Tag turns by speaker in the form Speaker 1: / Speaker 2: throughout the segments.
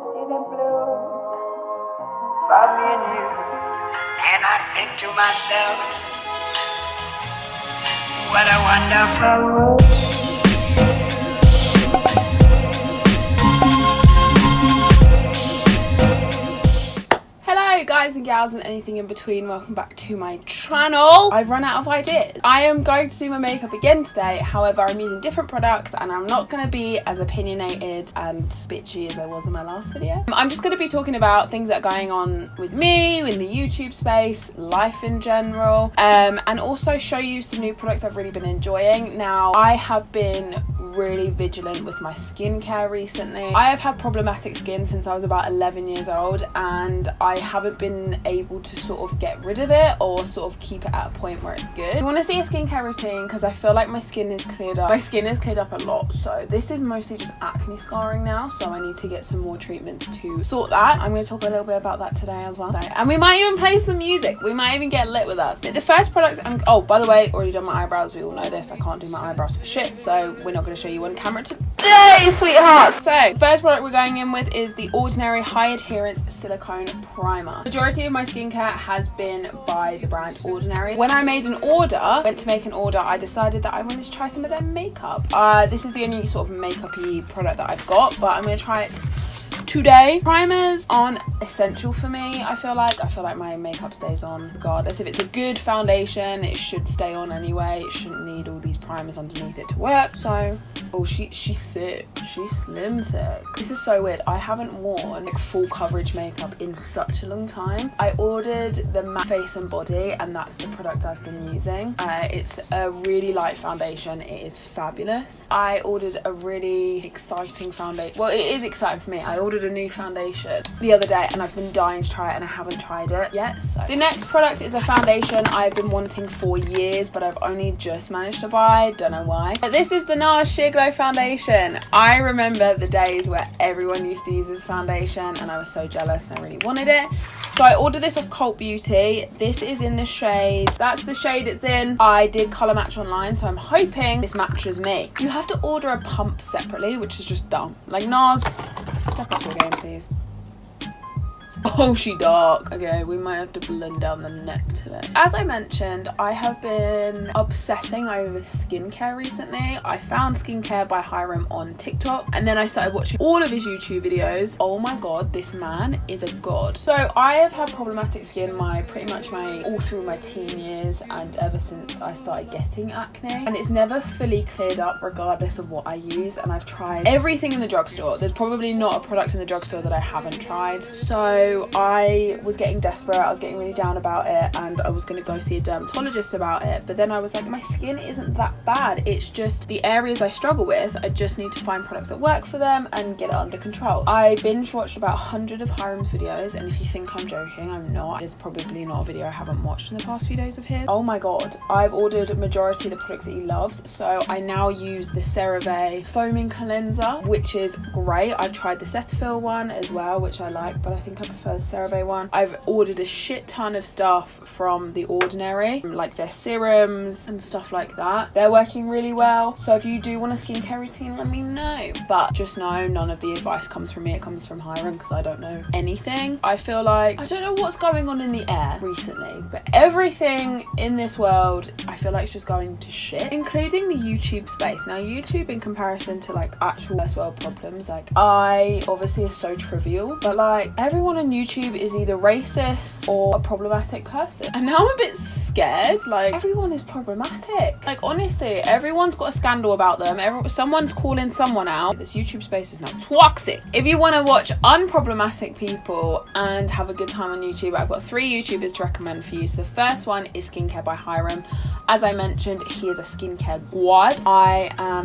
Speaker 1: did it bloom for me and you. And I think to myself, what a wonderful world.
Speaker 2: Hello guys and gals and anything in between, welcome back to my channel. I've run out of ideas. I am going to do my makeup again today, however I'm using different products and I'm not going to be as opinionated and bitchy as I was in my last video. I'm just going to be talking about things that are going on with me, in the YouTube space, life in general, and also show you some new products I've really been enjoying. Now, I have been really vigilant with my skincare recently. I have had problematic skin since I was about 11 years old and I haven't been able to sort of get rid of it or sort of keep it at a point where it's good. You want to see a skincare routine because I feel like my skin is cleared up. My skin is cleared up a lot, so this is mostly just acne scarring now, so I need to get some more treatments to sort that. I'm going to talk a little bit about that today as well. And we might even play some music. We might even get lit with us. The first product, oh, by the way, already done my eyebrows. We all know this. I can't do my eyebrows for shit, so we're not going to show you on camera today, sweetheart. So, first product we're going in with is the Ordinary High Adherence Silicone Primer. Majority of my skincare has been by the brand Ordinary. When I made an order, went to make an order, I decided that I wanted to try some of their makeup. This is the only sort of makeup-y product that I've got, but I'm going to try it today. Primers aren't essential for me. I feel like my makeup stays on regardless. If it's a good foundation, it should stay on anyway. It shouldn't need all these primers underneath it to work. So, oh, she's thick. She's slim thick. This is so weird. I haven't worn like full coverage makeup in such a long time. I ordered the matte face and body, and that's the product I've been using. It's a really light foundation. It is fabulous. I ordered a really exciting foundation. Well, it is exciting for me. I ordered a new foundation the other day and I've been dying to try it and I haven't tried it yet. So the next product is a foundation I've been wanting for years but I've only just managed to buy, don't know why. But this is the NARS Sheer Glow foundation. I remember the days where everyone used to use this foundation and I was so jealous and I really wanted it. So I ordered this off Cult Beauty. This is in the shade, that's the shade it's in. I did colour match online, so I'm hoping this matches me. You have to order a pump separately, which is just dumb. Like NARS, step up your game, please. Oh, she dark. Okay, we might have to blend down the neck today. As I mentioned, I have been obsessing over skincare recently. I found Skincare by Hiram on TikTok and then I started watching all of his YouTube videos. Oh my god, this man is a god. So I have had problematic skin pretty much all through my teen years and ever since I started getting acne, and it's never fully cleared up regardless of what I use, and I've tried everything in the drugstore. There's probably not a product in the drugstore that I haven't tried. So I was getting desperate, I was getting really down about it and I was going to go see a dermatologist about it, but then I was like, my skin isn't that bad, it's just the areas I struggle with. I just need to find products that work for them and get it under control. I binge watched about 100 of Hiram's videos, and if you think I'm joking, I'm not. There's probably not a video I haven't watched in the past few days of his. Oh my god, I've ordered a majority of the products that he loves, so I now use the CeraVe foaming cleanser, which is great. I've tried the Cetaphil one as well, which I like, but I think I prefer the CeraVe one. I've ordered a shit ton of stuff from The Ordinary, like their serums and stuff like that. They're working really well, so if you do want a skincare routine, let me know. But just know none of the advice comes from me, it comes from Hiram because I don't know anything. I feel like, I don't know what's going on in the air recently, but everything in this world I feel like it's just going to shit, including the YouTube space. Now YouTube in comparison to like actual first world problems, like I obviously is so trivial, but like everyone on YouTube is either racist or a problematic person, and now I'm a bit scared. Like everyone is problematic. Like honestly, everyone's got a scandal about them. Someone's calling someone out. This YouTube space is now toxic. If you want to watch unproblematic people and have a good time on YouTube, I've got 3 YouTubers to recommend for you. So the first one is Skincare by Hiram. As I mentioned, he is a skincare god.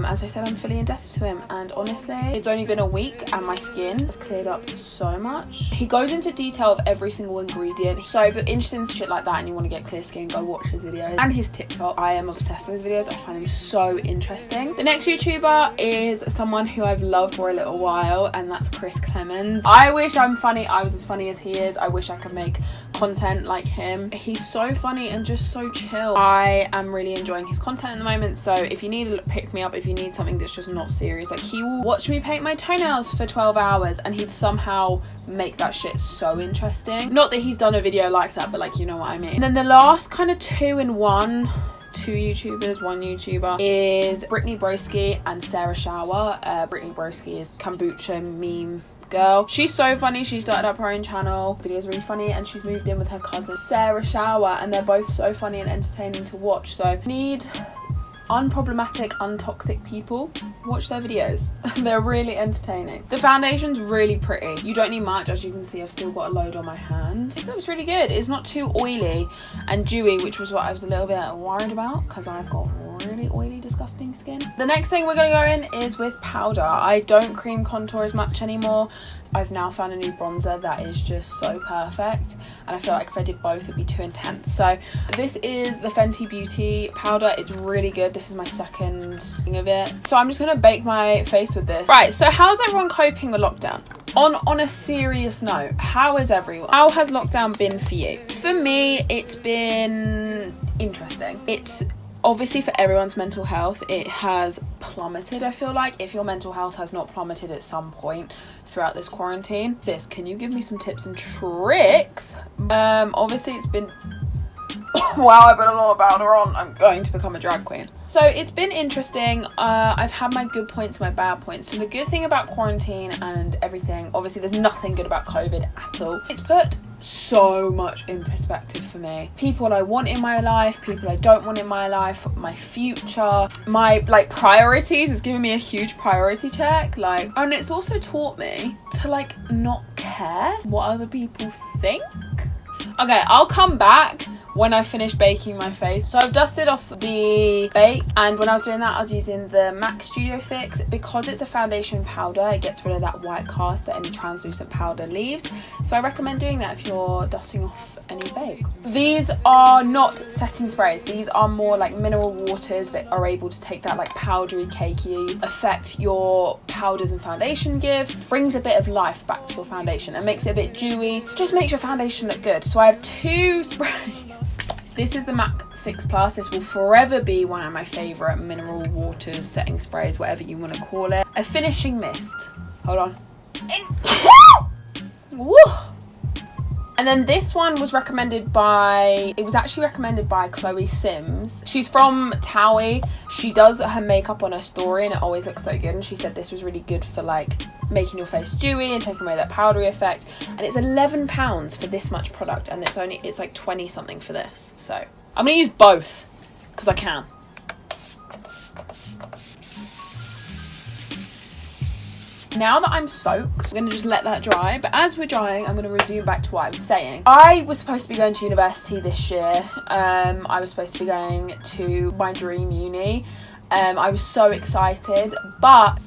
Speaker 2: As I said, I'm fully indebted to him, and honestly, it's only been a week and my skin has cleared up so much. He goes into detail of every single ingredient. So if you're interested in shit like that and you want to get clear skin, go watch his videos and his TikTok. I am obsessed with his videos. I find him so interesting. The next YouTuber is someone who I've loved for a little while, and that's Chris Clemens. I wish I'm funny. I was as funny as he is. I wish I could make content like him. He's so funny and just so chill. I am really enjoying his content at the moment, so if you need to pick me up, if you need something that's just not serious, like, he will watch me paint my toenails for 12 hours and he'd somehow make that shit so interesting. Not that he's done a video like that, but like, you know what I mean. And then the last kind of two YouTubers, one YouTuber, is Brittany Broski and Sarah Shower. Brittany Broski is kombucha meme girl. She's so funny. She started up her own channel. Videos are really funny, and she's moved in with her cousin Sarah Shower, and they're both so funny and entertaining to watch. So need unproblematic, untoxic people, watch their videos. They're really entertaining. The foundation's really pretty. You don't need much. As you can see, I've still got a load on my hand. It looks really good. It's not too oily and dewy, which was what I was a little bit worried about because I've got really oily, disgusting skin. The next thing we're gonna go in is with powder. I don't cream contour as much anymore. I've now found a new bronzer that is just so perfect, and I feel like if I did both it'd be too intense. So this is the Fenty Beauty powder. It's really good. This is my second thing of it. So I'm just gonna bake my face with this. Right, so how's everyone coping with lockdown? On a serious note, how is everyone? How has lockdown been for you? For me, it's been interesting. It's obviously for everyone's mental health, it has plummeted. I feel like if your mental health has not plummeted at some point throughout this quarantine, sis, can you give me some tips and tricks? Obviously it's been wow, I put a lot of powder on. I'm going to become a drag queen. So it's been interesting. I've had my good points, my bad points. So the good thing about quarantine and everything, obviously there's nothing good about COVID at all. It's put so much in perspective for me. People I want in my life, people I don't want in my life, my future, my like priorities. It's given me a huge priority check. Like, and it's also taught me to like not care what other people think. Okay, I'll come back when I finish baking my face. So I've dusted off the bake, and when I was doing that I was using the MAC Studio Fix. Because it's a foundation powder, it gets rid of that white cast that any translucent powder leaves. So I recommend doing that if you're dusting off any bake. These are not setting sprays. These are more like mineral waters that are able to take that like powdery, cakey effect your powders and foundation give. Brings a bit of life back to your foundation and makes it a bit dewy. Just makes your foundation look good. So I have two sprays. This is the MAC Fix Plus. This will forever be one of my favourite mineral waters, setting sprays, whatever you want to call it. A finishing mist. Hold on. Woo! And then this one was recommended by, it was actually recommended by Chloe Sims. She's from Towie. She does her makeup on her story and it always looks so good. And she said this was really good for like making your face dewy and taking away that powdery effect. And it's £11 for this much product, and it's like 20 something for this. So I'm gonna use both because I can. Now that I'm soaked, I'm going to just let that dry. But as we're drying, I'm going to resume back to what I was saying. I was supposed to be going to university this year. I was supposed to be going to my dream uni. I was so excited, but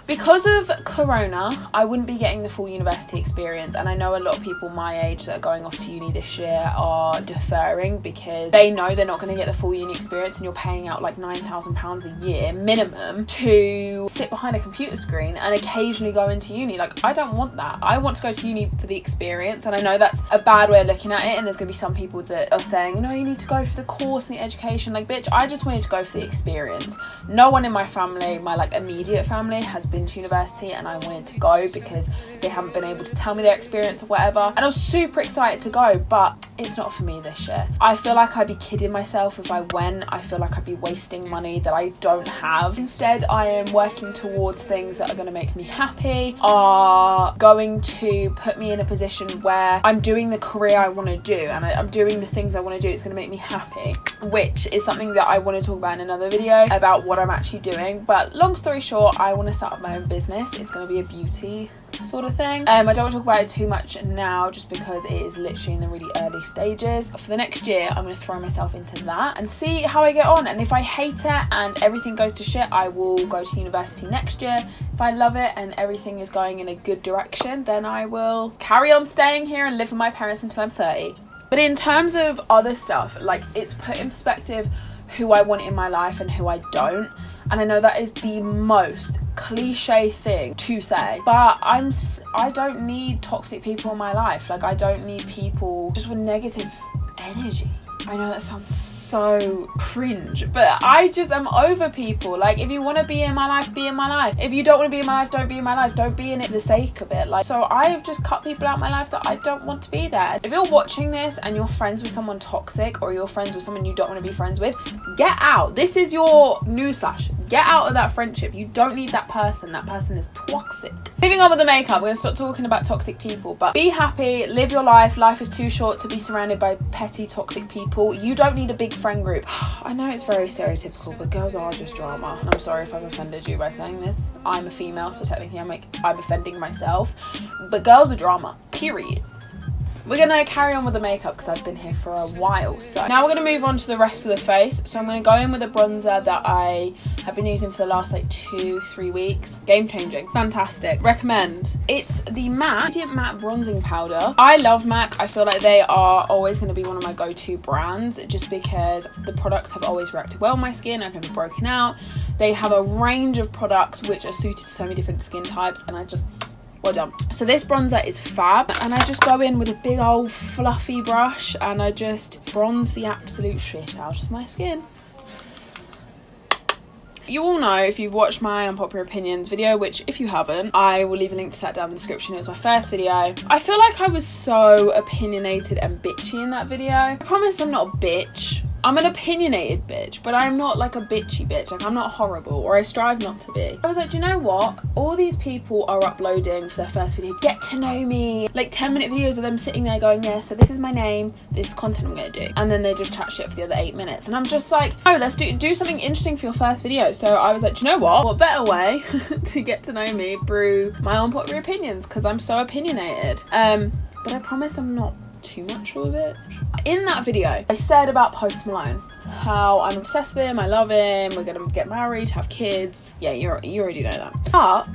Speaker 2: because of Corona, I wouldn't be getting the full university experience. And I know a lot of people my age that are going off to uni this year are deferring because they know they're not going to get the full uni experience, and you're paying out like £9,000 a year minimum to sit behind a computer screen and occasionally go into uni. Like, I don't want that. I want to go to uni for the experience, and I know that's a bad way of looking at it, and there's going to be some people that are saying, no, you need to go for the course and the education. Like, bitch, I just wanted to go for the experience. No one in my family, my like immediate family, has been to university, and I wanted to go because they haven't been able to tell me their experience or whatever. And I was super excited to go, but it's not for me this year. I feel like I'd be kidding myself if I went. I feel like I'd be wasting money that I don't have. Instead, I am working towards things that are going to make me happy, are going to put me in a position where I'm doing the career I want to do, and I'm doing the things I want to do. It's going to make me happy, which is something that I want to talk about in another video about what I'm actually doing. But long story short, I want to set up up my own business. It's going to be a beauty sort of thing. I don't want to talk about it too much now just because it is literally in the really early stages. For the next year, I'm going to throw myself into that and see how I get on. And if I hate it and everything goes to shit, I will go to university next year. If I love it and everything is going in a good direction, then I will carry on staying here and live with my parents until I'm 30. But in terms of other stuff, like, it's put in perspective who I want in my life and who I don't. And I know that is the most cliche thing to say, but I don't need toxic people in my life. Like, I don't need people just with negative energy. I know that sounds so cringe, but I just am over people. Like, if you want to be in my life, be in my life. If you don't want to be in my life, don't be in my life. Don't be in it for the sake of it. Like, so I have just cut people out of my life that I don't want to be there. If you're watching this and you're friends with someone toxic, or you're friends with someone you don't want to be friends with, get out. This is your newsflash. Get out of that friendship. You don't need that person. That person is toxic. Moving on with the makeup, we're going to stop talking about toxic people, but be happy, live your life. Life is too short to be surrounded by petty, toxic people. You don't need a big friend group. I know it's very stereotypical, but girls are just drama. I'm sorry if I've offended you by saying this. I'm a female, so technically I'm offending myself, but girls are drama, period. We're going to carry on with the makeup because I've been here for a while. So now we're going to move on to the rest of the face. So I'm going to go in with a bronzer that I have been using for the last like 2-3 weeks. Game changing. Fantastic. Recommend. It's the MAC Medium Matte Bronzing Powder. I love MAC. I feel like they are always going to be one of my go-to brands just because the products have always reacted well on my skin. I've never broken out. They have a range of products which are suited to so many different skin types, and I just... well done. So this bronzer is fab, and I just go in with a big old fluffy brush and I just bronze the absolute shit out of my skin. You all know, if you've watched my unpopular opinions video, which if you haven't, I will leave a link to that down in the description. It was my first video. I feel like I was so opinionated and bitchy in that video. I promise I'm not a bitch. I'm an opinionated bitch, but I'm not like a bitchy bitch. Like, I'm not horrible, or I strive not to be. I was like, do you know what? All these people are uploading for their first video, get to know me. Like 10-minute videos of them sitting there going, yeah, so this is my name, this is content I'm gonna do. And then they just chat shit for the other 8 minutes. And I'm just like, oh, let's do something interesting for your first video. So I was like, do you know what? What better way to get to know me, brew my unpopular opinions, because I'm so opinionated. But I promise I'm not too much of a bitch. In that video, I said about Post Malone, how I'm obsessed with him, I love him, we're gonna get married, have kids. Yeah, you already know that. But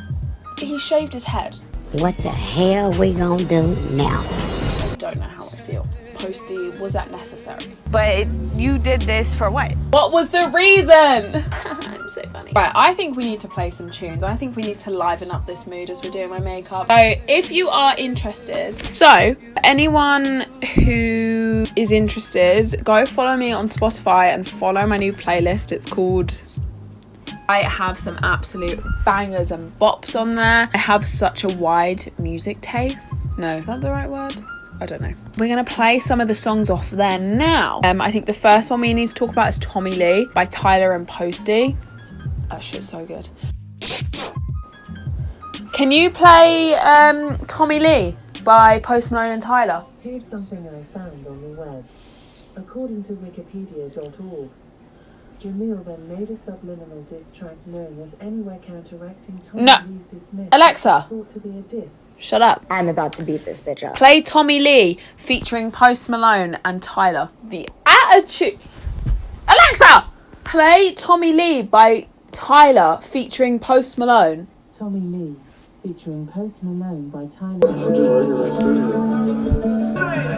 Speaker 2: he shaved his head.
Speaker 3: What the hell we gonna do now?
Speaker 2: I don't know how I feel. Posty, was that necessary?
Speaker 4: But you did this for what?
Speaker 2: What was the reason? I'm so funny. Right, I think we need to play some tunes. I think we need to liven up this mood as we're doing my makeup. So if you are interested, so anyone who is interested, go follow me on Spotify and follow my new playlist. It's called... I have some absolute bangers and bops on there. I have such a wide music taste. No, is that the right word? I don't know. We're going to play some of the songs off there now. I think the first one we need to talk about is Tommy Lee by Tyler and Posty. That shit's so good. Can you play Tommy Lee by Post Malone and Tyler?
Speaker 5: Here's something I found on the web. According to wikipedia.org, Jamil then made a subliminal diss track known as Anywhere counteracting Tommy Lee's dismiss.
Speaker 2: Alexa,
Speaker 5: thought to be a diss.
Speaker 2: Shut up.
Speaker 3: I'm about to beat this bitch up.
Speaker 2: Play Tommy Lee featuring Post Malone and Tyler. The attitude. Alexa, play Tommy Lee by Tyler featuring Post Malone.
Speaker 5: Tommy Lee featuring Post Malone by Tyler.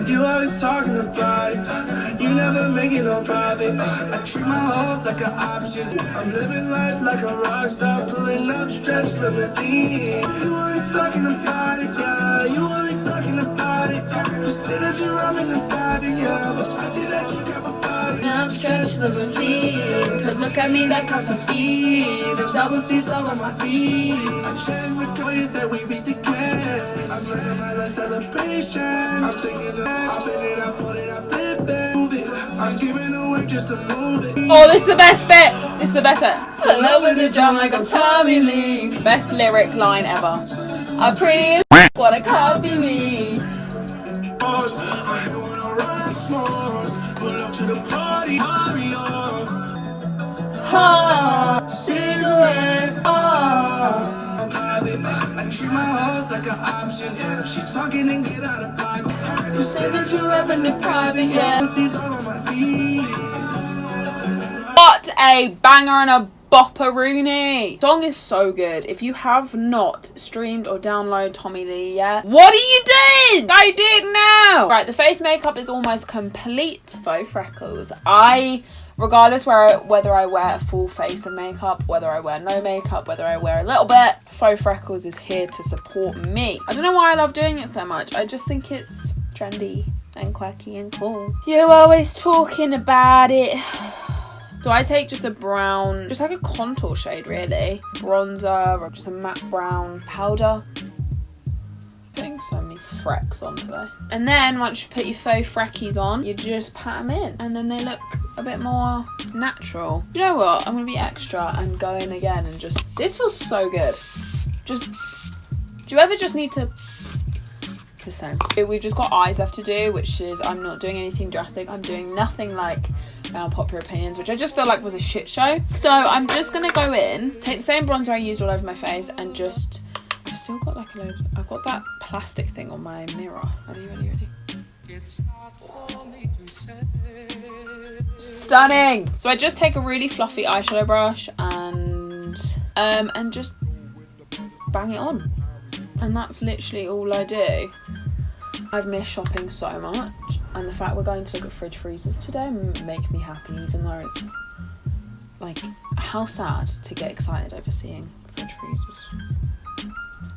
Speaker 6: You always talking about it. You never make it no private. I treat my hoes like an option. I'm living life like a rock star, pulling up stretch limousine. You always talking about it, yeah. You always talking about it. You say that you're running about it, yeah, but I see that you got a body. I'm stretch limousine. So look at me, that costs a fee. The double C's all on my feet. I changed because you said we beat the cash. I'm playing my last celebration. I'm thinking of I bet it, I put it, I flip it. Move it. I'm giving away just to move it.
Speaker 2: Oh, this is the best bit. This is the best bit. I love with the drum like I'm Tommy Lee. Best lyric line ever. I'm pretty as wanna copy me.
Speaker 6: I wanna run small. Pull up to the party, Mario. Ha, cigarette. Ah, treat my hoes like an option. Yeah, if she talking and get out of pocket. You say that you're rapping in private, yeah. She's all on my feet.
Speaker 2: What a banger and a bopperoonie. Song is so good. If you have not streamed or downloaded Tommy Lee yet, what are you doing? Go do it now. Right, the face makeup is almost complete. Faux freckles. Regardless whether I wear a full face of makeup, whether I wear no makeup, whether I wear a little bit, faux freckles is here to support me. I don't know why I love doing it so much. I just think it's trendy and quirky and cool. You're always talking about it. So I take just a brown, just like a contour shade really, bronzer or just a matte brown powder. Putting so many frecks on today. And then once you put your faux freckies on, you just pat them in and then they look a bit more natural. You know what? I'm gonna be extra and go in again and just, this feels so good. Just, do you ever just need to, the same. We've just got eyes left to do, which is, I'm not doing anything drastic. I'm doing nothing like Popular Opinions, which I just feel like was a shit show. So I'm just gonna go in, take the same bronzer I used all over my face and just, I've still got like a load, I've got that plastic thing on my mirror. Ready? Stunning! So I just take a really fluffy eyeshadow brush and just bang it on. And that's literally all I do. I've missed shopping so much, and the fact we're going to look at fridge freezers today make me happy, even though it's like, how sad to get excited over seeing fridge freezers.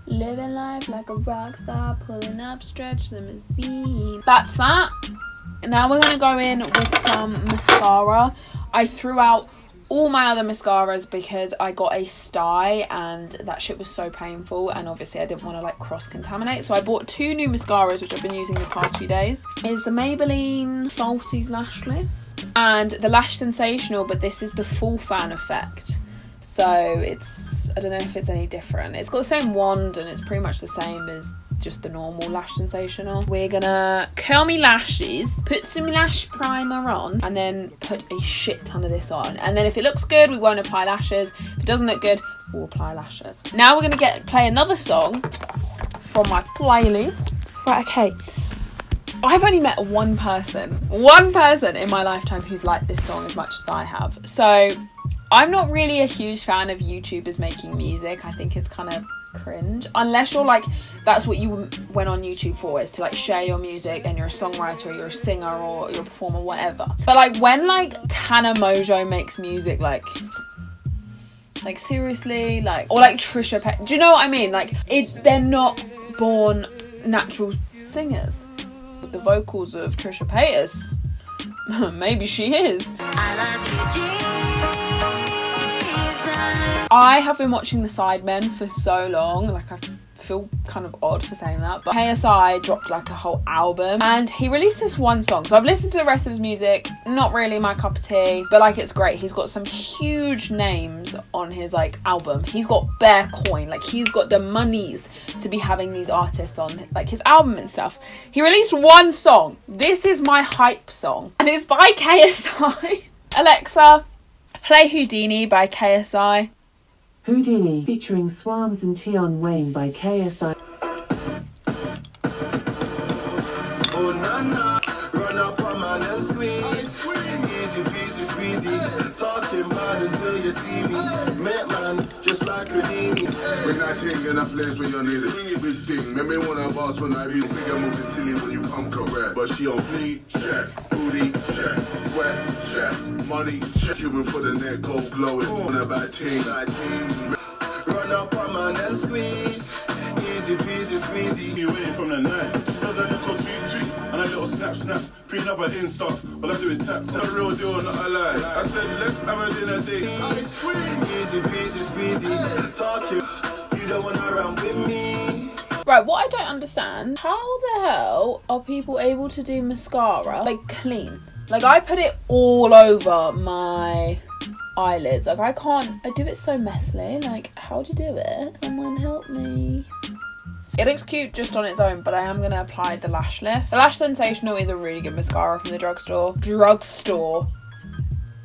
Speaker 2: Living life like a rock star, pulling up stretch limousine. That's that. Now we're going to go in with some mascara. I threw out all my other mascaras because I got a sty and that shit was so painful, and obviously I didn't want to like cross-contaminate. So I bought two new mascaras which I've been using the past few days. It's the Maybelline Falsies Lash Lift and the Lash Sensational, but this is the full fan effect. So it's, I don't know if it's any different. It's got the same wand and it's pretty much the same as just the normal Lash Sensational. We're gonna curl me lashes, put some lash primer on, and then put a shit ton of this on. And then if it looks good, we won't apply lashes. If it doesn't look good, we'll apply lashes. Now we're gonna play another song from my playlist. Right, okay. I've only met one person in my lifetime who's liked this song as much as I have. So I'm not really a huge fan of YouTubers making music. I think it's kind of cringe, unless you're like, that's what you went on YouTube for, is to like share your music and you're a songwriter or you're a singer or you're a performer, whatever. But like when like Tana Mojo makes music, like seriously, like, or like Trisha Paytas, do you know what I mean? Like they're not born natural singers with the vocals of Trisha Paytas. Maybe she is. I have been watching the Sidemen for so long, like I feel kind of odd for saying that, but KSI dropped like a whole album and he released this one song. So I've listened to the rest of his music, not really my cup of tea, but like it's great. He's got some huge names on his like album. He's got bare coin, like he's got the monies to be having these artists on like his album and stuff. He released one song. This is my hype song and it's by KSI. Alexa, play Houdini by KSI.
Speaker 5: Houdini featuring Swams and Tion Wayne by KSI.
Speaker 6: Oh nana, run up on man and squeeze. Easy peasy squeezy. Talking bad until you see me. Met man, just like Houdini. When I think enough less when you need it. Bring it big thing. Make me wanna boss when I be figure moving silly when you come correct. But she on fleek, check. Booty, check. Wet, check. Money, check. Human for the neck, go glowing. On about team. Run up on man and squeeze. Easy peasy squeezy. You waiting from the night. Does a little tweet and a little snap. Preen up an Insta. All I do is tap. Real deal, not a lie. I said let's have a dinner date. I scream. Easy peasy squeezy. Talking. You don't wanna run with me.
Speaker 2: Right, what I don't understand, how the hell are people able to do mascara like clean? Like I put it all over my eyelids. Like I do it so messily. Like how do you do it? Someone help me. It looks cute just on its own, but I am going to apply the Lash Lift. The Lash Sensational is a really good mascara from the drugstore.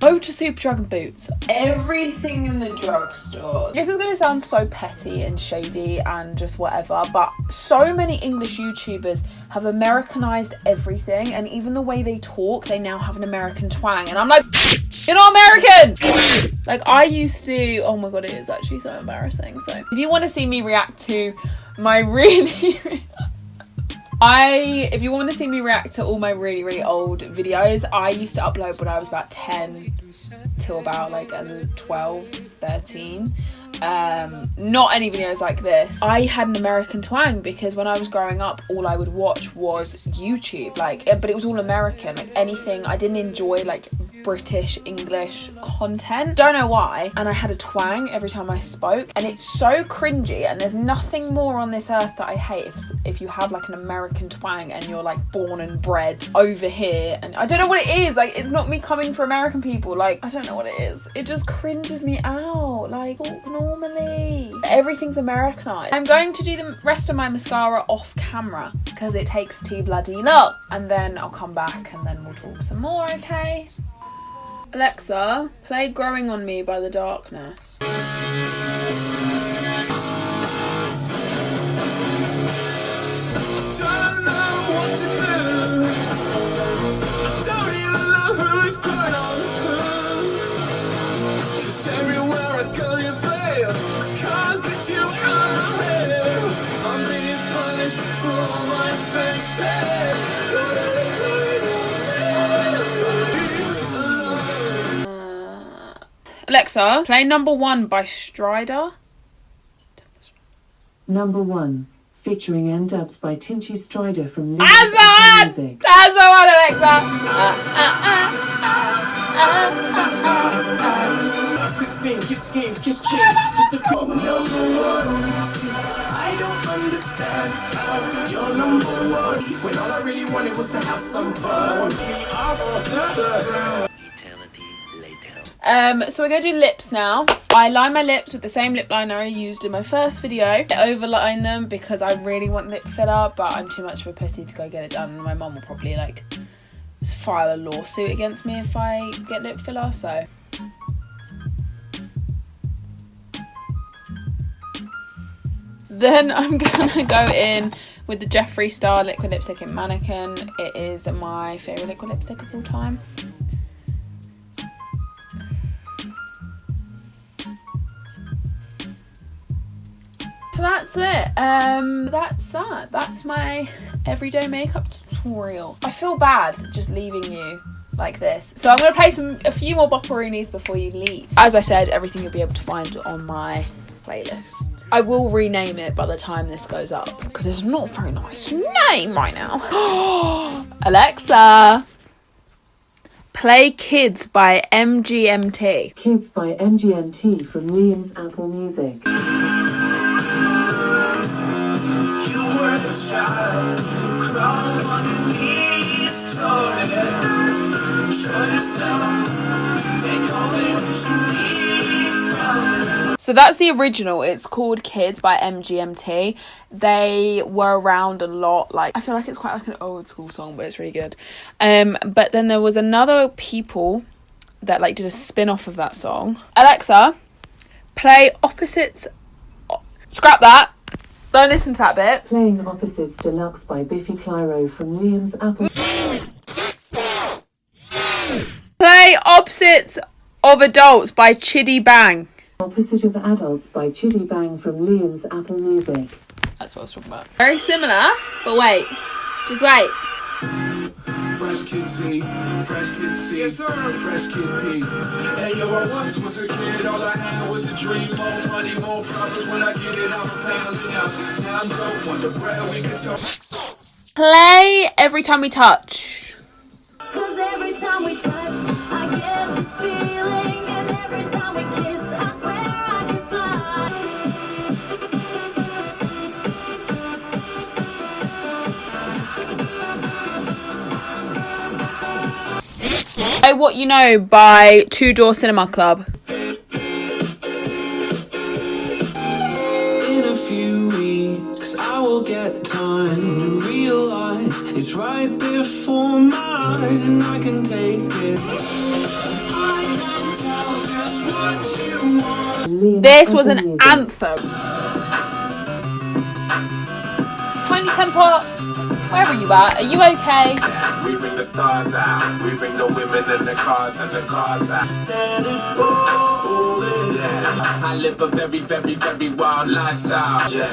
Speaker 2: Go to Superdrug and Boots. Everything in the drugstore. This is going to sound so petty and shady and just whatever, but so many English YouTubers have Americanized everything, and even the way they talk, they now have an American twang. And I'm like, you're not American! Like, I used to, oh my god, it is actually so embarrassing. So if you want to see me react to my if you want to see me react to all my really old videos, I used to upload when I was about 10 till about like 12, 13. Not any videos like this. I had an American twang because when I was growing up, all I would watch was YouTube, like, but it was all American, like anything. I didn't enjoy like British English content, don't know why, and I had a twang every time I spoke, and it's so cringy, and there's nothing more on this earth that I hate if you have like an American twang and you're like born and bred over here. And I don't know what it is, like, it's not me coming for American people, like, I don't know what it is, it just cringes me out. Like, talk normally, everything's Americanized. I'm going to do the rest of my mascara off camera because it takes too bloody long, and then I'll come back and then we'll talk some more, okay? Alexa, play Growing on Me by The Darkness.
Speaker 6: Don't know what to do. Don't even know who's going on who. 'Cause everywhere I go you fail. I can't get you out of my head. I'm being punished for all my offenses.
Speaker 2: Alexa, play Number One by Strider.
Speaker 5: Number 1, featuring N-dubs by Tinchy Strider from
Speaker 2: That's the one!
Speaker 5: Music.
Speaker 2: That's the one, Alexa!
Speaker 6: Quick thing, kids games, kiss chase, just a call. Number 1, I don't understand how you're number 1 when all I really wanted was to have some fun. Be off the ground.
Speaker 2: So we're going to do lips now. I line my lips with the same lip liner I used in my first video. I overline them because I really want lip filler, but I'm too much of a pussy to go get it done, and my mum will probably like file a lawsuit against me if I get lip filler, so. Then I'm gonna go in with the JEFFREE Star Liquid Lipstick in Mannequin. It is my favourite liquid lipstick of all time. So that's it. That's my everyday makeup tutorial. I feel bad just leaving you like this, so I'm going to play a few more bopperoonies before you leave. As I said, everything you'll be able to find on my playlist. I will rename it by the time this goes up because it's not a very nice name right now. Alexa, play Kids by MGMT.
Speaker 5: Kids by MGMT from Liam's Apple Music.
Speaker 6: Child, crawling on your knees, slowly. Show yourself, take only what you need from it.
Speaker 2: So that's the original. It's called Kids by MGMT. They were around a lot. Like, I feel like it's quite like an old school song, but it's really good. But then there was another people that like did a spin-off of that song. Alexa, play Opposites. Scrap that. Don't listen to that bit.
Speaker 5: Playing Opposites Deluxe by Biffy Clyro from Liam's Apple.
Speaker 2: Play Opposites of Adults by Chiddy Bang.
Speaker 5: Opposite of Adults by Chiddy Bang from Liam's Apple Music.
Speaker 2: That's what I was talking about. Very similar, but wait. Just wait.
Speaker 6: Fresh Kid C, Fresh Kid C, yes sir, Fresh Kid P. Hey yo, I once was a kid, all I had was a dream. More money, more problems. When I get it, I'm a family now. Now I'm dope on the bread, we can talk.
Speaker 2: Play Every Time We Touch.
Speaker 7: 'Cause every time we touch, I get this feeling, and every time we kiss, I swear I can fly.
Speaker 2: Play What You Know by Two Door Cinema Club.
Speaker 6: In a few weeks, I will get time to realize it's right before my eyes, and I can take it. I
Speaker 2: This was an anthem. Tiny Temper, where are you at? Are you okay?
Speaker 6: We bring the stars out. We bring the women and the cars and the cars out. Yeah. I live a very, very, very wild lifestyle. Yeah,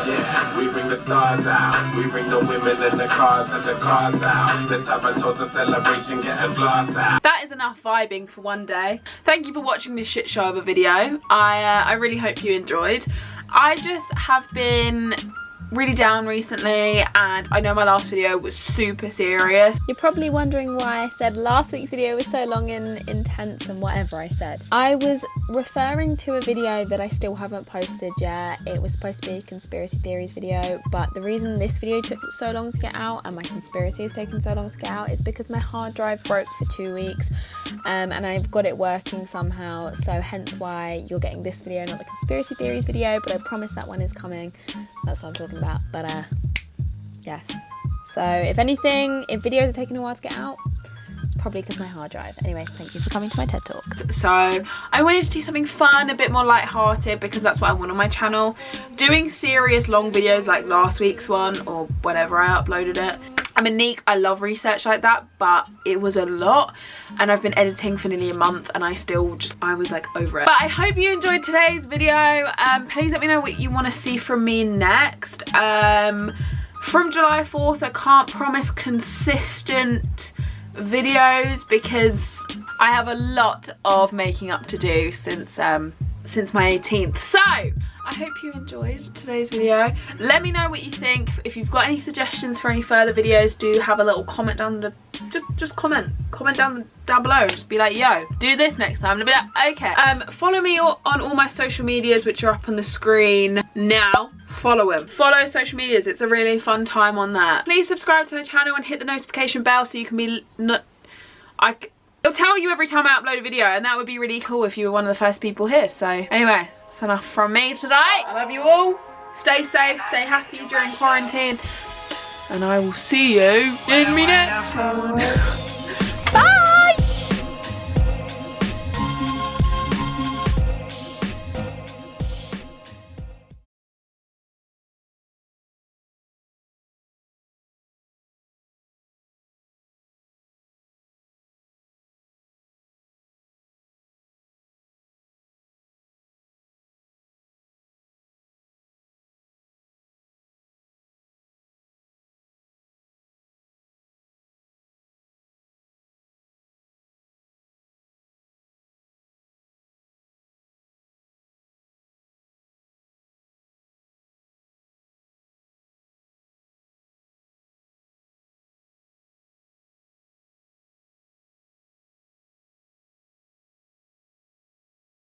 Speaker 6: yeah. We bring the stars out. We bring the women and the cars and the cars out. Let's have a total celebration, get a glass out.
Speaker 2: That is enough vibing for one day. Thank you for watching this shit show of a video. I really hope you enjoyed. I just have been really down recently, and I know my last video was super serious.
Speaker 8: You're probably wondering why I said last week's video was so long and intense and whatever I said. I was referring to a video that I still haven't posted yet. It was supposed to be a conspiracy theories video, but the reason this video took so long to get out and my conspiracy has taken so long to get out is because my hard drive broke for 2 weeks, and I've got it working somehow, so hence why you're getting this video, not the conspiracy theories video, but I promise that one is coming. That's what I'm talking about. But yes, so if anything, if videos are taking a while to get out, it's probably because my hard drive. Anyway, thank you for coming to my TED Talk.
Speaker 2: So I wanted to do something fun, a bit more light-hearted, because that's what I want on my channel. Doing serious long videos like last week's one or whenever I uploaded it, I'm a neek, I love research like that, but it was a lot, and I've been editing for nearly a month and I was like over it. But I hope you enjoyed today's video. Please let me know what you want to see from me next. From July 4th, I can't promise consistent videos because I have a lot of making up to do since my 18th. So I hope you enjoyed today's video. Let me know what you think. If you've got any suggestions for any further videos, do have a little comment down the just comment down below. Just be like, yo, do this next time. And I'll be like, okay. Follow me on all my social medias, which are up on the screen now. Follow them. Follow social medias. It's a really fun time on that. Please subscribe to my channel and hit the notification bell so you can be it'll tell you every time I upload a video, and that would be really cool if you were one of the first people here. So anyway, that's enough from me today. I love you all. Stay safe, stay happy during quarantine, and I will see you in my next one.